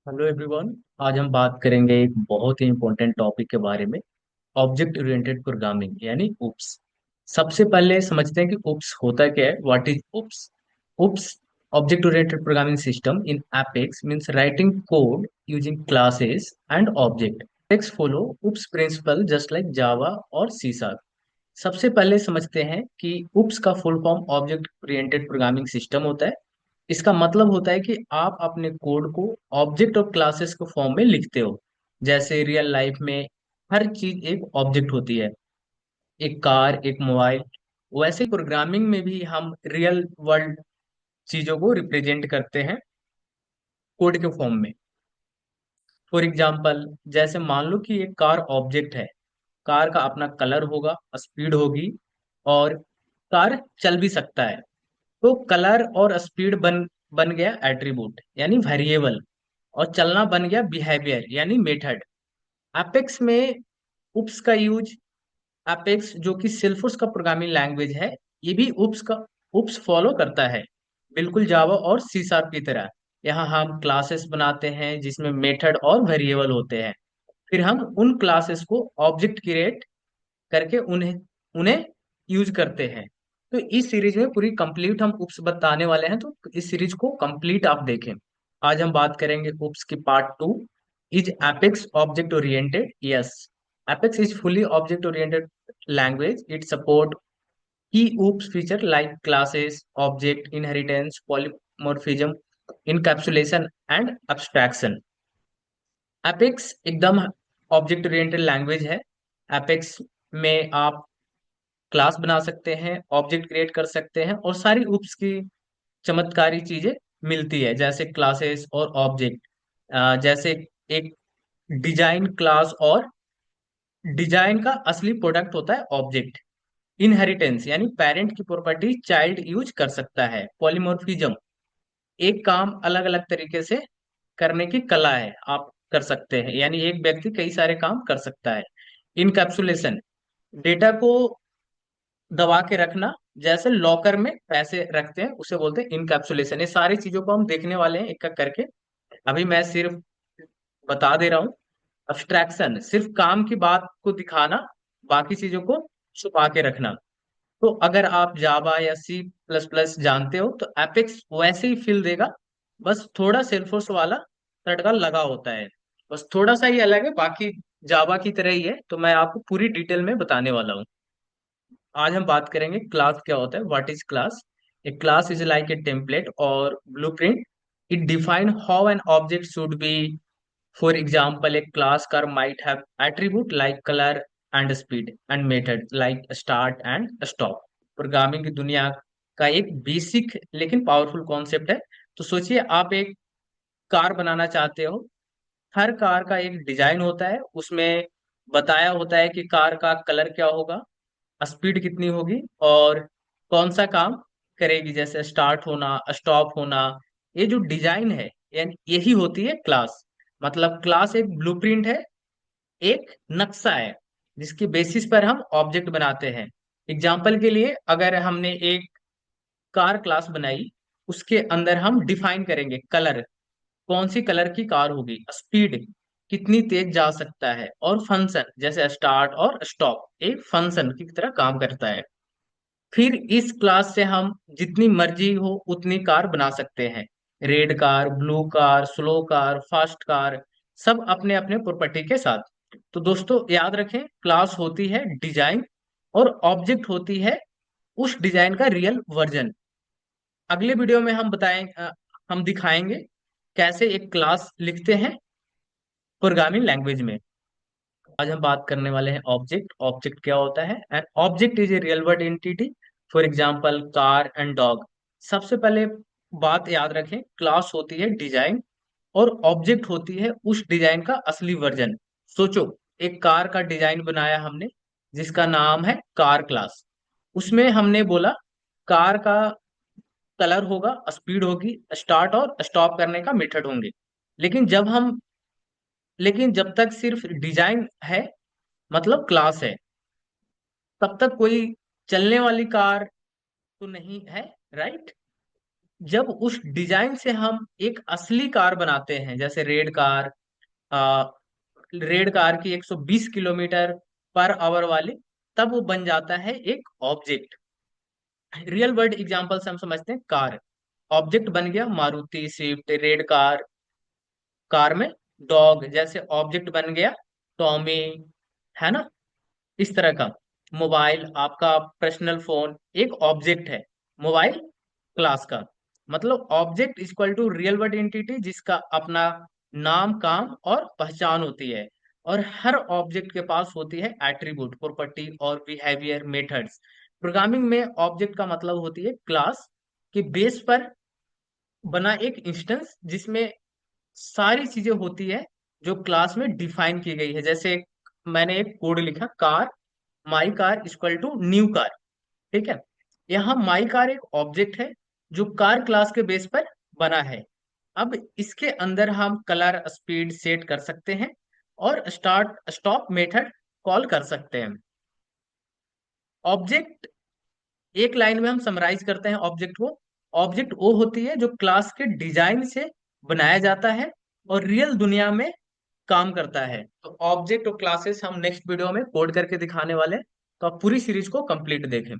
Hello everyone. आज हम बात करेंगे एक बहुत ही इम्पोर्टेंट टॉपिक के बारे में। ऑब्जेक्ट ओरिएंटेड प्रोग्रामिंग यानी उप्स। सबसे पहले समझते हैं कि उप्स होता क्या है। What is OOPs? OOPs object oriented programming system in Apex means writing code using classes and object. Apex follow OOPs principle just like Java और सी शार्प। सबसे पहले समझते हैं कि उप्स का full form object oriented programming system होता है। इसका मतलब होता है कि आप अपने कोड को ऑब्जेक्ट और क्लासेस के फॉर्म में लिखते हो। जैसे रियल लाइफ में हर चीज एक ऑब्जेक्ट होती है, एक कार, एक मोबाइल। वैसे प्रोग्रामिंग में भी हम रियल वर्ल्ड चीजों को रिप्रेजेंट करते हैं कोड के फॉर्म में। फॉर एग्जाम्पल, जैसे मान लो कि एक कार ऑब्जेक्ट है। कार का अपना कलर होगा, स्पीड होगी, और कार चल भी सकता है। तो कलर और स्पीड बन बन गया एट्रीब्यूट यानी वेरिएबल, और चलना बन गया बिहेवियर यानी मेथड। एपेक्स में उप्स का यूज, एपेक्स जो कि सेल्फोर्स का प्रोग्रामिंग लैंग्वेज है, ये भी उप्स फॉलो करता है, बिल्कुल जावा और सी शार्प की तरह। यहाँ हम क्लासेस बनाते हैं जिसमें मेथड और वेरिएबल होते हैं। फिर हम उन क्लासेस को ऑब्जेक्ट क्रिएट करके उन्हें उन्हें यूज करते हैं। तो इस सीरीज में पूरी कंप्लीट हम उप्स बताने वाले हैं, तो इस सीरीज को कंप्लीट आप देखें। आज हम बात करेंगे उप्स की part two. Is Apex object oriented? Yes, Apex is fully object oriented language. It support key OOPs feature like classes, object inheritance, polymorphism, encapsulation and abstraction. Apex एकदम ऑब्जेक्ट ओरिएंटेड लैंग्वेज है। Apex में आप class बना सकते हैं, object create कर सकते हैं, और सारी उप्स की चमत्कारी चीजें मिलती है, जैसे क्लासेस और ऑब्जेक्ट। जैसे एक डिजाइन क्लास, और डिजाइन का असली प्रोडक्ट होता है ऑब्जेक्ट। इनहेरिटेंस यानी पेरेंट की प्रॉपर्टी चाइल्ड यूज कर सकता है। पॉलीमॉर्फिज्म, एक काम अलग अलग तरीके से करने की कला है, आप कर सकते हैं, यानी एक व्यक्ति कई सारे काम कर सकता है। इनकैप्सुलेशन, डेटा को दबा के रखना, जैसे लॉकर में पैसे रखते हैं उसे बोलते हैं इनकैप्सुलेशन। ये सारी चीजों को हम देखने वाले हैं एक एक करके। अभी मैं सिर्फ बता दे रहा हूँ। अब्स्ट्रैक्शन, सिर्फ काम की बात को दिखाना, बाकी चीजों को छुपा के रखना। तो अगर आप जावा या सी प्लस प्लस जानते हो तो एपेक्स वैसे ही फील देगा, बस थोड़ा सेल्फोर्स वाला तड़का लगा होता है। बस थोड़ा सा ही अलग है, बाकी जावा की तरह ही है। तो मैं आपको पूरी डिटेल में बताने वाला हूँ। आज हम बात करेंगे क्लास क्या होता है। What is class? A class is like a template or blueprint. It define how an object should be. For example, a class car might have attribute like colour and speed, and method like start and stop. Programming की दुनिया का एक basic लेकिन powerful concept है। तो सोचिए, आप एक कार बनाना चाहते हो। हर कार का एक डिजाइन होता है, उसमें बताया होता है कि कार का कलर क्या होगा, स्पीड कितनी होगी, और कौन सा काम करेगी, जैसे स्टार्ट होना, स्टॉप होना। ये जो डिजाइन है, यानी यही होती है क्लास। मतलब क्लास एक ब्लूप्रिंट है, एक नक्शा है, जिसकी बेसिस पर हम ऑब्जेक्ट बनाते हैं। एग्जाम्पल के लिए, अगर हमने एक कार क्लास बनाई, उसके अंदर हम डिफाइन करेंगे कलर, कौन सी कलर की कार होगी, स्पीड कितनी तेज जा सकता है, और फंक्शन जैसे स्टार्ट और स्टॉप एक फंक्शन की तरह काम करता है। फिर इस क्लास से हम जितनी मर्जी हो उतनी कार बना सकते हैं। Red car, blue car, slow car, fast car, सब अपने अपने प्रॉपर्टी के साथ। तो दोस्तों याद रखें, क्लास होती है डिजाइन, और ऑब्जेक्ट होती है उस डिजाइन का रियल वर्जन। अगले वीडियो में हम दिखाएंगे कैसे एक क्लास लिखते हैं प्रोग्रामिंग लैंग्वेज में। आज हम बात करने वाले हैं ऑब्जेक्ट। ऑब्जेक्ट क्या होता है? And object is a real world entity. For example, car and dog. सबसे पहले बात याद रखें, क्लास होती है डिजाइन, और ऑब्जेक्ट होती है उस डिजाइन का असली वर्जन। सोचो, एक कार का डिजाइन बनाया हमने, जिसका नाम है कार क्लास। उसमें हमने बोला कार का कलर होगा, स्पीड होगी, स्टार्ट और स्टॉप करने का मेथड होंगे। लेकिन जब हम लेकिन जब तक सिर्फ डिजाइन है, मतलब क्लास है, तब तक कोई चलने वाली कार तो नहीं है, राइट? जब उस डिजाइन से हम एक असली कार बनाते हैं, जैसे रेड कार की 120 किलोमीटर पर आवर वाली, तब वो बन जाता है एक ऑब्जेक्ट। रियल वर्ल्ड एग्जांपल से हम समझते हैं कार, ऑब्जेक्ट बन गया Maruti Swift red car. Car में डॉग जैसे ऑब्जेक्ट बन गया टॉमी, है ना, इस तरह का। मोबाइल, आपका पर्सनल फोन एक ऑब्जेक्ट है, मोबाइल क्लास का। मतलब object equal to real world entity जिसका अपना नाम, काम और पहचान होती है। और हर ऑब्जेक्ट के पास होती है एट्रीब्यूट, प्रॉपर्टी और बिहेवियर मेथड्स। प्रोग्रामिंग में ऑब्जेक्ट का मतलब होती है क्लास के बेस पर बना एक इंस्टेंस जिसमें सारी चीजें होती है जो क्लास में डिफाइन की गई है। जैसे मैंने एक कोड लिखा, car, my car equal to new car. ठीक है, यहाँ माई कार एक ऑब्जेक्ट है जो कार क्लास के बेस पर बना है। अब इसके अंदर हम कलर स्पीड सेट कर सकते हैं और स्टार्ट स्टॉप मेथड कॉल कर सकते हैं। ऑब्जेक्ट, एक लाइन में हम समराइज करते हैं ऑब्जेक्ट को। ऑब्जेक्ट वो होती है जो क्लास के डिजाइन से बनाया जाता है और रियल दुनिया में काम करता है। तो ऑब्जेक्ट और क्लासेस हम नेक्स्ट वीडियो में कोड करके दिखाने वाले हैं। तो आप पूरी सीरीज को कंप्लीट देखें।